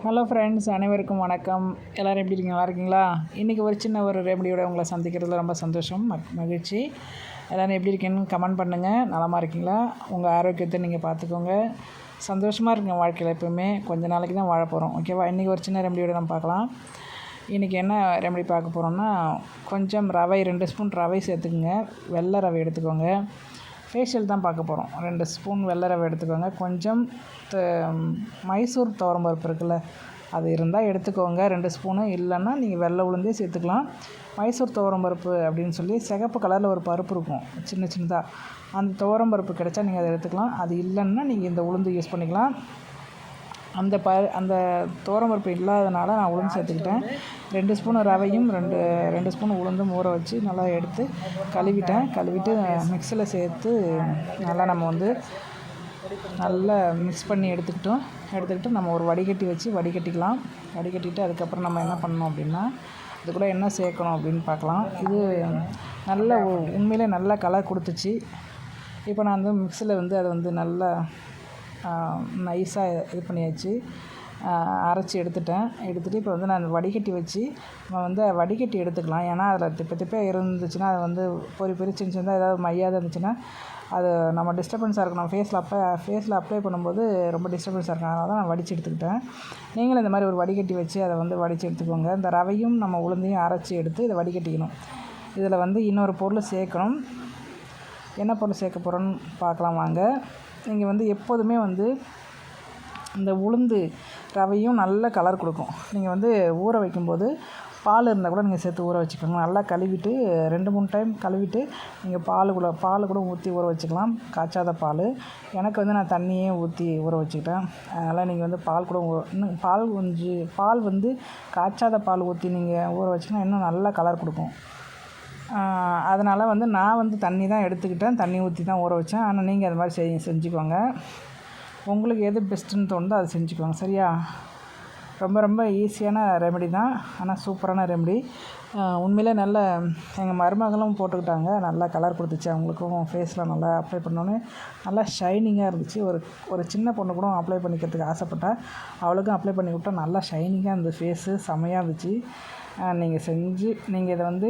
Hello friends, அனைவருக்கும் வணக்கம். எல்லோரும் எப்படி இருக்கீங்க? நல்லா இருக்கீங்களா? இன்றைக்கி ஒரு சின்ன ஒரு ரெமடியோட உங்களை சந்திக்கிறதுல ரொம்ப சந்தோஷம், மகிழ்ச்சி. எல்லோரும் எப்படி இருக்கீங்கன்னு கமெண்ட் பண்ணுங்கள். நலமாக இருக்கீங்களா? உங்கள் ஆரோக்கியத்தை நீங்கள் பார்த்துக்கோங்க. சந்தோஷமாக இருக்குங்க வாழ்க்கையில். எப்போவுமே கொஞ்ச நாளைக்கு தான் வாழ போகிறோம், ஓகேவா? இன்றைக்கி ஒரு சின்ன ரெமடியோட நம்ம பார்க்கலாம். இன்றைக்கி என்ன ரெமடி பார்க்க போகிறோம்னா, கொஞ்சம் ரவை 2 ஸ்பூன் ரவை சேர்த்துக்குங்க. வெள்ளை ரவை எடுத்துக்கோங்க. ஃபேஷியல் தான் பார்க்க போகிறோம். 2 ஸ்பூன் வெள்ளை ரவை எடுத்துக்கோங்க. கொஞ்சம் மைசூர் துவரம்பருப்பு இருக்குல்ல, அது இருந்தால் எடுத்துக்கோங்க 2 ஸ்பூனு. இல்லைன்னா நீங்கள் வெள்ளை உளுந்தே சேர்த்துக்கலாம். மைசூர் துவரம்பருப்பு அப்படின்னு சொல்லி சிகப்பு கலரில் ஒரு பருப்பு இருக்கும், சின்ன சின்னதாக. அந்த துவரம்பருப்பு கிடைச்சா நீங்கள் அதை எடுத்துக்கலாம். அது இல்லைன்னா நீங்கள் இந்த உளுந்து யூஸ் பண்ணிக்கலாம். அந்த துவரம்பருப்பு இல்லாதனால நான் உளுந்து சேர்த்துக்கிட்டேன். 2 ஸ்பூன் ரவையும் 2 ஸ்பூன் உளுந்தும் ஊற வச்சு நல்லா எடுத்து கழுவிட்டு மிக்ஸியில் சேர்த்து நல்லா நம்ம வந்து நல்லா மிக்ஸ் பண்ணி எடுத்துக்கிட்டு நம்ம ஒரு வடிகட்டிக்கலாம். வடிகட்டிட்டு அதுக்கப்புறம் நம்ம என்ன பண்ணணும் அப்படின்னா, இது கூட என்ன சேர்க்கணும் அப்படின்னு பார்க்கலாம். இது நல்ல உண்மையிலே நல்ல கலர் கொடுத்துச்சு. இப்போ நான் வந்து மிக்ஸியில் வந்து அதை வந்து நல்லா நைஸாக இது பண்ணியாச்சு, அரைச்சி எடுத்துகிட்டு இப்போ வந்து நான் வடிகட்டி வச்சு நம்ம வந்து வடிகட்டி எடுத்துக்கலாம். ஏன்னா அதில் திப்ப இருந்துச்சுன்னா, அது வந்து பொறி சின்னதாக ஏதாவது மையாத இருந்துச்சுன்னா அது நம்ம டிஸ்டர்பன்ஸாக இருக்கும். நம்ம ஃபேஸில் அப்ளை பண்ணும்போது ரொம்ப டிஸ்டர்பன்ஸாக இருக்கும். அதனால தான் நான் வடித்து எடுத்துக்கிட்டேன். நீங்களும் இந்த மாதிரி ஒரு வடிகட்டி வச்சு அதை வந்து வடித்து எடுத்துக்கோங்க. இந்த ரவையும் நம்ம உளுந்தையும் அரைச்சி எடுத்து இதை வடிகட்டிக்கணும். இதில் வந்து இன்னொரு பொருள் சேர்க்கணும். என்ன பொருள் சேர்க்க போகிறோன்னு பார்க்கலாம் வாங்க. நீங்கள் வந்து எப்போதுமே வந்து இந்த உளுந்து ரவையும் நல்ல கலர் கொடுக்கும். நீங்கள் வந்து ஊற வைக்கும்போது பால் இருந்தால் கூட நீங்கள் சேர்த்து ஊற வச்சுக்கோங்க. நல்லா கழுவிட்டு 2-3 டைம் கழுவிட்டு நீங்கள் பால் கூட ஊற்றி ஊற வச்சுக்கலாம். காய்ச்சாத பால். எனக்கு வந்து நான் தண்ணியே ஊற்றி ஊற வச்சுக்கிட்டேன். அதனால் நீங்கள் வந்து பால் வந்து காய்ச்சாத பால் ஊற்றி நீங்கள் ஊற வச்சிங்கன்னா இன்னும் நல்லா கலர் கொடுக்கும். அதனால் வந்து நான் வந்து தண்ணி தான் எடுத்துக்கிட்டேன், தண்ணி ஊற்றி தான் ஊற வச்சேன். ஆனால் நீங்கள் அது மாதிரி செஞ்சுக்கோங்க. உங்களுக்கு எது பெஸ்ட்டுன்னு தோணுதோ அதை செஞ்சுக்கோங்க, சரியா? ரொம்ப ஈஸியான ரெமெடி தான், ஆனால் சூப்பரான ரெமெடி. உண்மையிலே நல்ல எங்கள் மருமகளும் போட்டுக்கிட்டாங்க. நல்லா கலர் கொடுத்துச்சு. அவங்களுக்கும் ஃபேஸில் நல்லா அப்ளை பண்ணோன்னே நல்லா ஷைனிங்காக இருந்துச்சு. ஒரு சின்ன பொண்ணு கூட அப்ளை பண்ணிக்கிறதுக்கு ஆசைப்பட்டா. அவளுக்கும் அப்ளை பண்ணி விட்டா நல்லா ஷைனிங்காக இருந்தது, ஃபேஸு செம்மையாக இருந்துச்சு. நீங்கள் இதை வந்து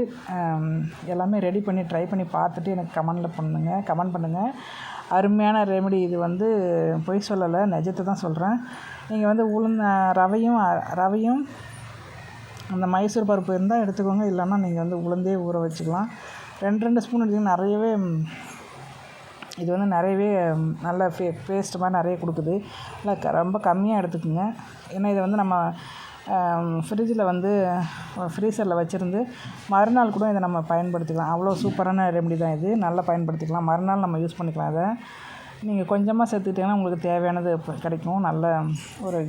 எல்லாமே ரெடி பண்ணி ட்ரை பண்ணி பார்த்துட்டு எனக்கு கமெண்ட் பண்ணுங்கள். அருமையான ரெமெடி இது. வந்து பொய் சொல்லலை, நிஜத்தை தான் சொல்கிறேன். நீங்கள் வந்து ரவையும் அந்த மைசூர் பருப்பு இருந்தால் எடுத்துக்கோங்க. இல்லைன்னா நீங்கள் வந்து உளுந்தே ஊற வச்சுக்கலாம். 2 ஸ்பூன் எடுத்திங்கன்னா நிறையவே இது வந்து நிறையவே நல்ல பேஸ்ட் மாதிரி நிறைய கொடுக்குது. இல்லை ரொம்ப கம்மியாக எடுத்துக்கோங்க. ஏன்னா இதை வந்து நம்ம ஃப்ரிட்ஜில் வந்து ஃப்ரீசரில் வச்சுருந்து மறுநாள் கூட இதை நம்ம பயன்படுத்திக்கலாம். அவ்வளோ சூப்பரான ரெமெடி தான் இது. நல்லா பயன்படுத்திக்கலாம். மறுநாள் நம்ம யூஸ் பண்ணிக்கலாம். அதை நீங்கள் கொஞ்சமாக சேர்த்துக்கிட்டிங்கன்னா உங்களுக்கு தேவையானது கிடைக்கும். நல்ல ஒரு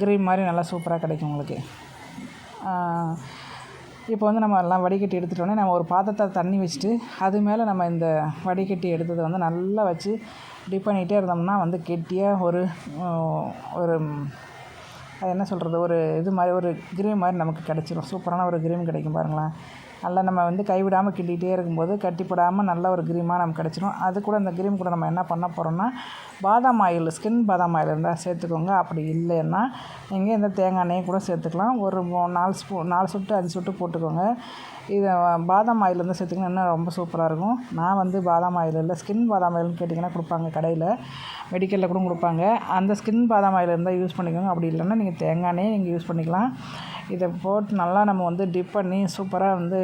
கிரீம் மாதிரி நல்லா சூப்பராக கிடைக்கும் உங்களுக்கு. இப்போ வந்து நம்ம எல்லாம் வடிகட்டி எடுத்துட்டோன்னே நம்ம ஒரு பாத்திரத்தை தண்ணி வச்சுட்டு அது மேலே நம்ம இந்த வடிகட்டி எடுத்ததை வந்து நல்லா வச்சு டிப் பண்ணிகிட்டே இருந்தோம்னா வந்து கெட்டியாக ஒரு அது என்ன சொல்கிறது, ஒரு இது மாதிரி ஒரு கிரீம் மாதிரி நமக்கு கிடச்சிரும். சூப்பரான ஒரு கிரீம் கிடைக்கும் பாருங்களேன். நல்லா நம்ம வந்து கைவிடாமல் கிண்டிகிட்டே இருக்கும்போது கட்டிப்படாமல் நல்ல ஒரு கிரீமாக நமக்கு கிடச்சிரும். அது கூட இந்த கிரீம் கூட நம்ம என்ன பண்ண போகிறோம்னா, ஸ்கின் பாதாம் ஆயில் இருந்தால் சேர்த்துக்கோங்க. அப்படி இல்லைன்னா நீங்கள் இந்த தேங்காய் எண்ணெயை கூட சேர்த்துக்கலாம். ஒரு 4 சொட்டு 5 சொட்டு போட்டுக்கோங்க. இதை பாதாம் ஆயில் இருந்தால் சேர்த்துக்கினா இன்னும் ரொம்ப சூப்பராக இருக்கும். நான் வந்து பாதாம் ஆயில் இல்லை, ஸ்கின் பாதாம் ஆயில்னு கேட்டிங்கன்னா கொடுப்பாங்க கடையில், மெடிக்கலில் கூட கொடுப்பாங்க. அந்த ஸ்கின் பாதாம் ஆயில் இருந்தால் யூஸ் பண்ணிக்கோங்க. அப்படி இல்லைன்னா நீங்கள் தேங்காய் எண்ணெயை நீங்கள் யூஸ் பண்ணிக்கலாம். இதை போட்டு நல்லா நம்ம வந்து டிப் பண்ணி சூப்பராக வந்து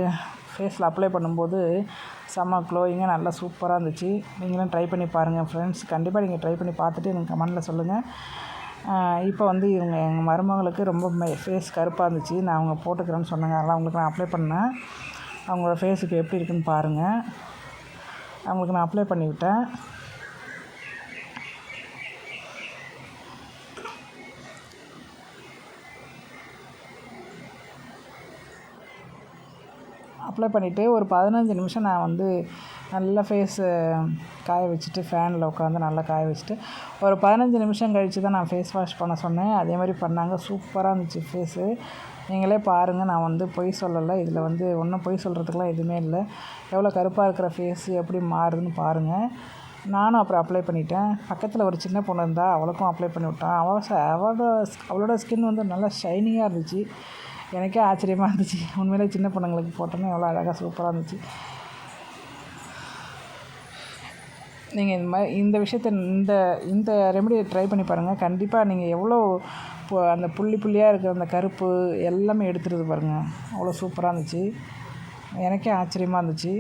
ஃபேஸில் அப்ளை பண்ணும்போது செம்ம க்ளோயிங்காக நல்லா சூப்பராக இருந்துச்சு. நீங்களும் ட்ரை பண்ணி பாருங்கள் ஃப்ரெண்ட்ஸ். கண்டிப்பாக நீங்கள் ட்ரை பண்ணி பார்த்துட்டு எனக்கு கமெண்டில் சொல்லுங்கள். இப்போ வந்து எங்கள் மருமகளுக்கு ரொம்ப ஃபேஸ் கருப்பாக இருந்துச்சு. நான் அவங்க போட்டுக்கிறேன்னு சொன்னாங்க. அதனால் அவங்களுக்கு நான் அப்ளை பண்ணேன். அவங்களோட ஃபேஸுக்கு எப்படி இருக்குதுன்னு பாருங்கள். அவங்களுக்கு நான் அப்ளை பண்ணிவிட்டேன். அப்ளை பண்ணிவிட்டு ஒரு 15 நிமிஷம் நான் வந்து நல்லா ஃபேஸு காய வச்சுட்டு ஃபேனில் உட்காந்து நல்லா காய வச்சுட்டு ஒரு 15 நிமிஷம் கழித்து தான் நான் ஃபேஸ் வாஷ் பண்ண சொன்னேன். அதே மாதிரி பண்ணாங்க. சூப்பராக இருந்துச்சு ஃபேஸு. நீங்களே பாருங்கள். நான் வந்து பொய் சொல்லலை. இதில் வந்து ஒன்றும் பொய் சொல்கிறதுக்கெலாம் எதுவுமே இல்லை. எவ்வளோ கருப்பாக இருக்கிற ஃபேஸு எப்படி மாறுதுன்னு பாருங்கள். நானும் அப்புறம் அப்ளை பண்ணிட்டேன். பக்கத்தில் ஒரு சின்ன பொண்ணு இருந்தா, அவளுக்கும் அப்ளை பண்ணி விட்டேன். அவளோட ஸ்கின் வந்து நல்லா ஷைனிங்காக இருந்துச்சு. எனக்கே ஆச்சரியமாக இருந்துச்சு. உண்மையிலே சின்ன பொண்ணுங்களுக்கு போட்டோன்னே எவ்வளோ அழகாக சூப்பராக இருந்துச்சு. நீங்கள் இந்த விஷயத்த இந்த ரெமெடியை ட்ரை பண்ணி பாருங்கள். கண்டிப்பாக நீங்கள் எவ்வளோ அந்த புள்ளி புள்ளியாக இருக்கிற அந்த கருப்பு எல்லாமே எடுத்துடுது பாருங்கள். அவ்வளோ சூப்பராக இருந்துச்சு. எனக்கே ஆச்சரியமாக இருந்துச்சு.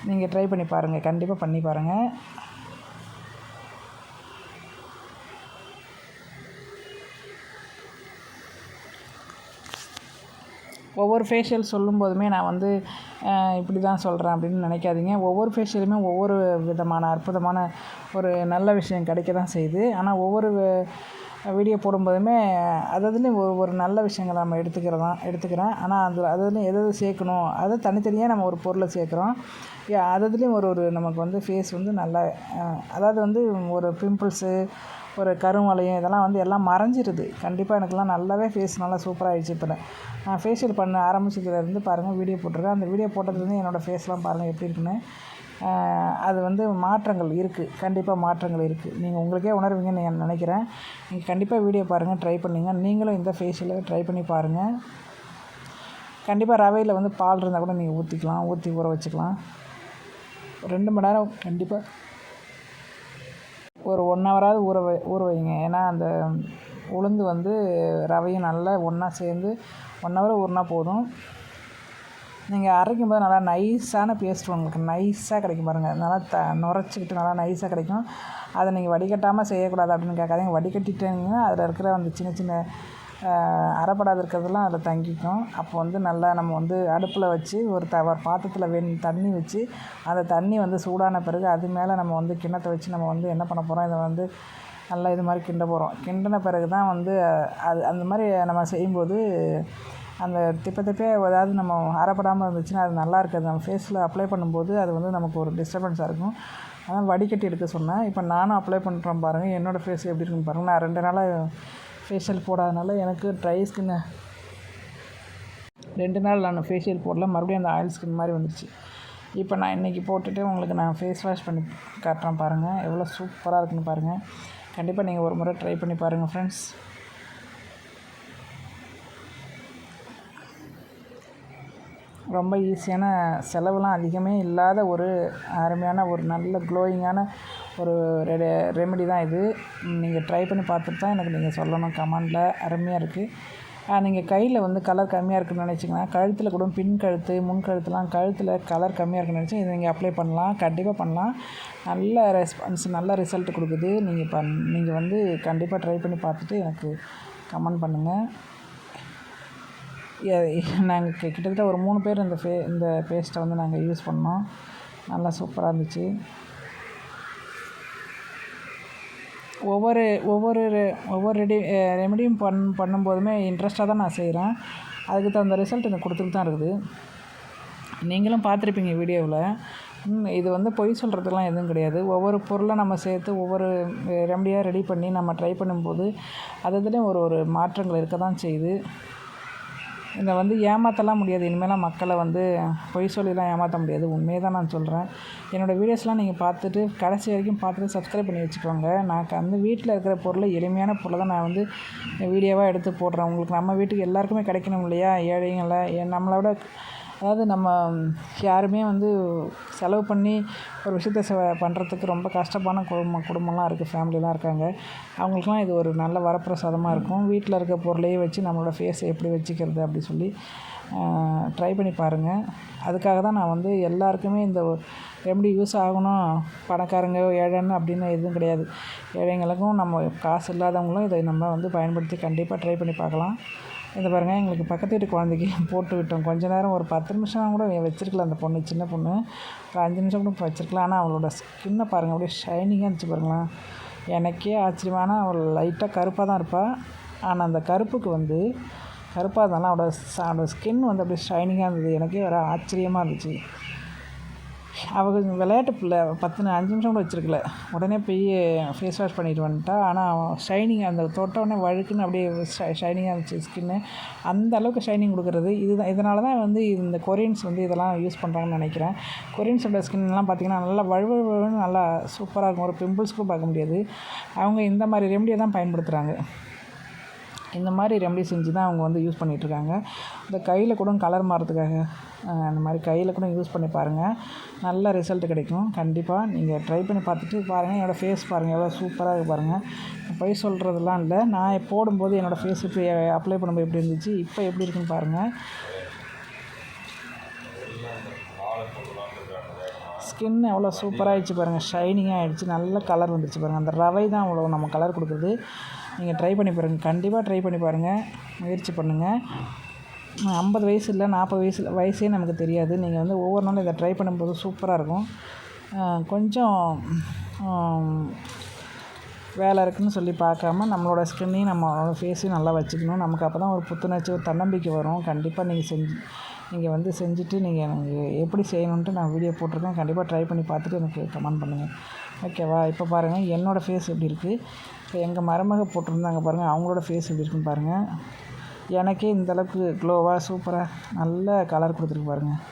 நீங்கள் ட்ரை பண்ணி பாருங்கள். கண்டிப்பாக பண்ணி பாருங்கள். ஒவ்வொரு ஃபேஷியல் சொல்லும்போதுமே நான் வந்து இப்படி தான் சொல்கிறேன் அப்படின்னு நினைக்காதீங்க. ஒவ்வொரு ஃபேஷியலுமே ஒவ்வொரு விதமான அற்புதமான ஒரு நல்ல விஷயம் கிடைக்க தான் செய்யுது. ஆனால் ஒவ்வொரு வீடியோ போடும்போதுமே அதுலேயும் ஒரு நல்ல விஷயங்களை நம்ம எடுத்துக்கிறேன். ஆனால் அதுலேயும் எது சேர்க்கணும், அதை தனித்தனியாக நம்ம ஒரு பொருளை சேர்க்குறோம். அதுலேயும் ஒரு நமக்கு வந்து ஃபேஸ் வந்து நல்லா அதாவது வந்து ஒரு பிம்பிள்ஸு, ஒரு கருவளையம் இதெல்லாம் வந்து எல்லாம் மறைஞ்சிருது. கண்டிப்பாக எனக்கெல்லாம் நல்லாவே ஃபேஸ் நல்லா சூப்பராகிடுச்சு. இப்போ நான் ஃபேஷியல் பண்ண ஆரம்பிச்சதுலேருந்து பாருங்கள் வீடியோ போட்டிருக்கேன். அந்த வீடியோ போட்டதுலேருந்து என்னோடய ஃபேஸ்லாம் பாருங்கள் எப்படி இருக்குன்னு. அது வந்து மாற்றங்கள் இருக்குது. கண்டிப்பாக மாற்றங்கள் இருக்குது. நீங்கள் உங்களுக்கே உணர்வீங்கன்னு நான் நினைக்கிறேன். நீங்கள் கண்டிப்பாக வீடியோ பாருங்கள், ட்ரை பண்ணுங்க. நீங்களும் இந்த ஃபேஷியலை ட்ரை பண்ணி பாருங்கள். கண்டிப்பாக ரவையில் வந்து பால் இருந்தால் கூட நீங்கள் ஊற்றி ஊற வச்சுக்கலாம். 2 மணி நேரம் கண்டிப்பாக ஒரு 1 ஹவராவது ஊற வைங்க. ஏன்னா அந்த உளுந்து வந்து ரவையும் நல்லா ஒன்றா சேர்ந்து 1 ஹவர் ஊறினா போதும். நீங்கள் அரைக்கும்போது நல்லா நைஸான பேஸ்ட் உங்களுக்கு நைஸாக கிடைக்கும் பாருங்கள். நல்லா நுரைச்சிக்கிட்டு நல்லா நைஸாக கிடைக்கும். அதை நீங்கள் வடிகட்டாமல் செய்யக்கூடாது அப்படின்னு கேட்காதீங்க. வடிகட்டிட்டீங்கன்னா அதில் இருக்கிற அந்த சின்ன சின்ன அரைப்படாது இருக்கிறதெல்லாம் அதில் தங்கிக்கும். அப்போ வந்து நல்லா நம்ம வந்து அடுப்பில் வச்சு ஒரு பாத்திரத்தில் தண்ணி வச்சு அந்த தண்ணி வந்து சூடான பிறகு அது மேலே நம்ம வந்து கிண்ணத்தை வச்சு நம்ம வந்து என்ன பண்ண போகிறோம், இதை வந்து நல்லா இது மாதிரி கிண்ட போகிறோம். கிண்டின பிறகு தான் வந்து அது அந்த மாதிரி நம்ம செய்யும்போது அந்த திப்பே ஏதாவது நம்ம அரைப்படாமல் இருந்துச்சுன்னா அது நல்லா இருக்காது. நம்ம ஃபேஸில் அப்ளை பண்ணும்போது அது வந்து நமக்கு ஒரு டிஸ்டர்பன்ஸாக இருக்கும். அதான் வடிகட்டி எடுக்க சொன்னேன். இப்போ நானும் அப்ளை பண்ணுறேன் பாருங்கள். என்னோடய ஃபேஸ் எப்படி இருக்குன்னு பாருங்கள். நான் 2 நாளாக ஃபேஷியல் போடாதனால எனக்கு ட்ரை ஸ்கின்னு 2 நாள் நான் ஃபேஷியல் போடல. மறுபடியும் அந்த ஆயில் ஸ்கின் மாதிரி வந்துடுச்சு. இப்போ நான் இன்றைக்கி போட்டுட்டு உங்களுக்கு நான் ஃபேஸ் வாஷ் பண்ணி காட்டுறேன் பாருங்கள். எவ்வளோ சூப்பராக இருக்குன்னு பாருங்கள். கண்டிப்பாக நீங்கள் ஒரு முறை ட்ரை பண்ணி பாருங்கள் ஃப்ரெண்ட்ஸ். ரொம்ப ஈஸியான, செலவுலாம் அதிகமே இல்லாத ஒரு அருமையான ஒரு நல்ல க்ளோயிங்கான ஒரு ரெமெடி தான் இது. நீங்கள் ட்ரை பண்ணி பார்த்துட்டு தான் எனக்கு நீங்கள் சொல்லணும் கமெண்டில். அருமையாக இருக்குது. நீங்கள் கையில் வந்து கலர் கம்மியாக இருக்குன்னு நினச்சிங்கன்னா கழுத்தில் கூட பின் கழுத்து, முன் கழுத்துலாம் கழுத்தில் கலர் கம்மியாக இருக்குன்னு நினச்சி இதை நீங்கள் அப்ளை பண்ணலாம். கண்டிப்பாக பண்ணலாம். நல்ல ரெஸ்பான்ஸ், நல்ல ரிசல்ட் கொடுக்குது. நீங்கள் வந்து கண்டிப்பாக ட்ரை பண்ணி பார்த்துட்டு எனக்கு கமெண்ட் பண்ணுங்கள். நாங்கள் கிட்டத்தட்ட ஒரு 3 பேர் இந்த பேஸ்ட்டை வந்து நாங்கள் யூஸ் பண்ணோம். நல்லா சூப்பராக இருந்துச்சு. ஒவ்வொரு ரெமெடியும் பண்ணும்போதுமே இன்ட்ரெஸ்ட்டாக தான் நான் செய்கிறேன். அதுக்கு தகுந்த ரிசல்ட் எனக்கு கொடுத்துட்டு தான் இருக்குது. நீங்களும் பார்த்துருப்பீங்க வீடியோவில். இது வந்து பொய் சொல்கிறதுலாம் எதுவும் கிடையாது. ஒவ்வொரு பொருளை நம்ம சேர்த்து ஒவ்வொரு ரெமடியாக ரெடி பண்ணி நம்ம ட்ரை பண்ணும்போது அதுலேயும் ஒரு மாற்றங்கள் இருக்க தான் செய்யுது. இதை வந்து ஏமாற்றலாம் முடியாது. இனிமேலாம் மக்களை வந்து பொய் சொல்லிலாம் ஏமாற்ற முடியாது. உண்மையை தான் நான் சொல்கிறேன். என்னோடய வீடியோஸ்லாம் நீங்கள் பார்த்துட்டு கடைசி வரைக்கும் பார்த்துட்டு சப்ஸ்கிரைப் பண்ணி வச்சுக்கோங்க. நான் வந்து வீட்டில் இருக்கிற பொருளை, எளிமையான பொருளை தான் நான் வந்து வீடியோவாக எடுத்து போடுறேன். உங்களுக்கு நம்ம வீட்டுக்கு எல்லாருக்குமே கிடைக்கணும் இல்லையா? ஏழைங்களை நம்மளோட அதாவது நம்ம யாருமே வந்து செலவு பண்ணி ஒரு விஷயத்த பண்ணுறதுக்கு ரொம்ப கஷ்டமான குடும்பம்லாம் இருக்குது, ஃபேமிலிலாம் இருக்காங்க. அவங்களுக்குலாம் இது ஒரு நல்ல வரப்பிரசாதமாக இருக்கும். வீட்டில் இருக்க பொருளையே வச்சு நம்மளோட ஃபேஸை எப்படி வச்சுக்கிறது அப்படி சொல்லி ட்ரை பண்ணி பாருங்கள். அதுக்காக தான் நான் வந்து எல்லாருக்குமே இந்த ரெமெடி யூஸ் ஆகணும், பணக்காரங்க ஏழைன்னு அப்படின்னு எதுவும் கிடையாது. ஏழைங்களுக்கும் நம்ம காசு இல்லாதவங்களும் இதை நம்ம வந்து பயன்படுத்தி கண்டிப்பாக ட்ரை பண்ணி பார்க்கலாம். இந்த பாருங்கள், எங்களுக்கு பக்கத்து வீட்டு குழந்தைக்கு போட்டு விட்டோம். கொஞ்ச நேரம் ஒரு 10 நிமிஷம் கூட வச்சுருக்கலாம். அந்த பொண்ணு, சின்ன பொண்ணு, ஒரு 5 நிமிஷம் கூட வச்சுருக்கலாம். ஆனால் அவளோட ஸ்கின்னை பாருங்கள், அப்படியே ஷைனிங்காக இருந்துச்சு பாருங்களேன். எனக்கே ஆச்சரியமான, அவள் லைட்டாக கருப்பாக தான் இருப்பாள். ஆனால் அந்த கருப்பாக இருந்தாலும் அவளோட ஸ்கின் வந்து அப்படியே ஷைனிங்காக இருந்தது. எனக்கே வேறு ஆச்சரியமாக இருந்துச்சு. அவள் விளையாட்டு பிள்ளை 5 நிமிஷம் கூட வச்சுருக்கல, உடனே போய் ஃபேஸ் வாஷ் பண்ணிட்டு வந்துட்டா. ஆனால் ஷைனிங் அந்த தொட்டவுடனே வழுக்குன்னு அப்படியே ஷைனிங்காக இருந்துச்சு ஸ்கின்னு. அந்த அளவுக்கு ஷைனிங் கொடுக்குறது இதனால தான் வந்து இந்த கொரியன்ஸ் வந்து இதெல்லாம் யூஸ் பண்ணுறாங்கன்னு நினைக்கிறேன். கொரியன்ஸோட ஸ்கின்லாம் பார்த்திங்கன்னா நல்லா வழுவழுன்னு நல்லா சூப்பராக இருக்கும். ஒரு பிம்பிள்ஸ் கூட பார்க்க முடியாது. அவங்க இந்த மாதிரி ரெமடியை தான் பயன்படுத்துகிறாங்க. இந்த மாதிரி ரெமடி செஞ்சு தான் அவங்க வந்து யூஸ் பண்ணிகிட்ருக்காங்க. இந்த கையில் கூட கலர் மாறதுக்காக அந்த மாதிரி கையில் கூட யூஸ் பண்ணி பாருங்கள். நல்ல ரிசல்ட் கிடைக்கும். கண்டிப்பாக நீங்கள் ட்ரை பண்ணி பார்த்துட்டு பாருங்கள். என்னோடய ஃபேஸ் பாருங்கள் எவ்வளோ சூப்பராக இருக்குது பாருங்கள். பொய் சொல்கிறதுலாம் இல்லை. நான் போடும்போது என்னோடய ஃபேஸ் இப்படி அப்ளை பண்ணும்போது எப்படி இருந்துச்சு, இப்போ எப்படி இருக்குன்னு பாருங்கள். ஸ்கின் எவ்வளோ சூப்பராகிடுச்சு பாருங்கள். ஷைனிங்காக ஆகிடுச்சு. நல்ல கலர் வந்துடுச்சு பாருங்கள். அந்த ரவை தான் அவ்வளோ நம்ம கலர் கொடுக்குறது. நீங்கள் ட்ரை பண்ணி பாருங்கள். கண்டிப்பாக ட்ரை பண்ணி பாருங்கள். முயற்சி பண்ணுங்கள். 50 வயசு இல்லை 40 வயசே நமக்கு தெரியாது. நீங்கள் வந்து ஒவ்வொரு நாளும் இதை ட்ரை பண்ணும்போது சூப்பராக இருக்கும். கொஞ்சம் வேலை இருக்குதுன்னு சொல்லி பார்க்காம நம்மளோட ஸ்கின்னையும் நம்மளோட ஃபேஸையும் நல்லா வச்சுக்கணும். நமக்கு அப்போ தான் ஒரு புத்துணர்ச்சி, ஒரு தன்னம்பிக்கை வரும். கண்டிப்பாக நீங்கள் வந்து செஞ்சுட்டு நீங்கள் எனக்கு எப்படி செய்யணுன்ட்டு நான் வீடியோ போட்டிருக்கேன். கண்டிப்பாக ட்ரை பண்ணி பார்த்துட்டு எனக்கு கமெண்ட் பண்ணுங்கள். ஓகேவா? இப்போ பாருங்கள் என்னோடய ஃபேஸ் எப்படி இருக்குது. இப்போ எங்கள் மருமக போட்டிருந்தாங்க பாருங்கள், அவங்களோட ஃபேஸ் எப்படி இருக்குன்னு பாருங்கள். எனக்கே இந்தளவுக்கு க்ளோவாக சூப்பராக நல்ல கலர் கொடுத்துருக்கு பாருங்கள்.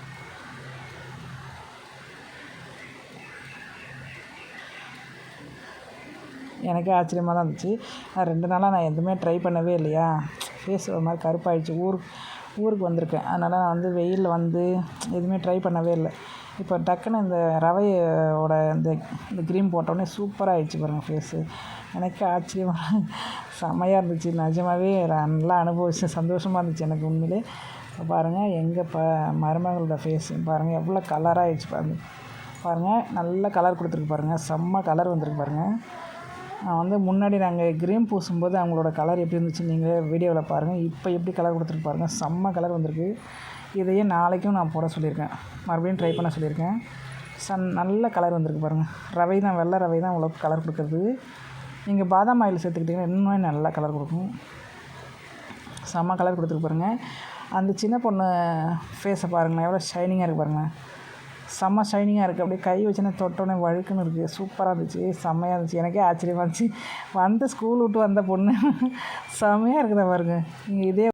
எனக்கே ஆச்சரியமாக தான் இருந்துச்சு. 2 நாளாக நான் எதுவுமே ட்ரை பண்ணவே இல்லையா, ஃபேஸ் ஒரு மாதிரி கருப்பாகிடுச்சு. ஊருக்கு வந்திருக்கேன். அதனால் நான் வந்து வெயிலில் வந்து எதுவுமே ட்ரை பண்ணவே இல்லை. இப்போ டக்குன்னு இந்த ரவையோட இந்த க்ரீம் போட்டோடனே சூப்பராக ஆகிடுச்சு பாருங்கள் ஃபேஸு. எனக்கு ஆச்சரியமாக செம்மையாக இருந்துச்சு. நிஜமாகவே நல்லா அனுபவிச்சேன். சந்தோஷமாக இருந்துச்சு எனக்கு உண்மையிலே. பாருங்கள் எங்கள் மருமகளோட ஃபேஸு பாருங்கள் எவ்வளோ கலராக ஆகிடுச்சு பாருங்கள். நல்ல கலர் கொடுத்துருக்கு பாருங்கள். செம்ம கலர் வந்திருக்கு பாருங்கள். நான் வந்து முன்னாடி நாங்கள் க்ரீம் பூசும்போது அவங்களோட கலர் எப்படி இருந்துச்சு நீங்கள் வீடியோவில் பாருங்கள். இப்போ எப்படி கலர் கொடுத்துருக்கு பாருங்கள். செம்ம கலர் வந்திருக்கு. இதையே நாளைக்கும் நான் போட சொல்லியிருக்கேன். மறுபடியும் ட்ரை பண்ண சொல்லியிருக்கேன். நல்ல கலர் வந்திருக்கு பாருங்கள். ரவை தான், வெள்ளை ரவை தான் அவ்வளோ கலர் கொடுக்குறது. நீங்கள் பாதாம் ஆயில் சேர்த்துக்கிட்டிங்கன்னா இன்னுமே நல்லா கலர் கொடுக்கும். செம்ம கலர் கொடுத்துருக்கு பாருங்கள். அந்த சின்ன பொண்ணு ஃபேஸை பாருங்களேன் எவ்வளோ ஷைனிங்காக இருக்குது பாருங்கள். செம்ம ஷைனிங்காக இருக்குது. அப்படியே கை வச்சுன்னா தொட்டோடனே வழுக்குன்னு இருக்குது. சூப்பராக இருந்துச்சு. செம்மையாக இருந்துச்சு. எனக்கே ஆச்சரியமாக இருந்துச்சு. ஸ்கூல் விட்டு வந்த பொண்ணு செம்மையாக இருக்குதா பாருங்கள். நீங்கள் இதே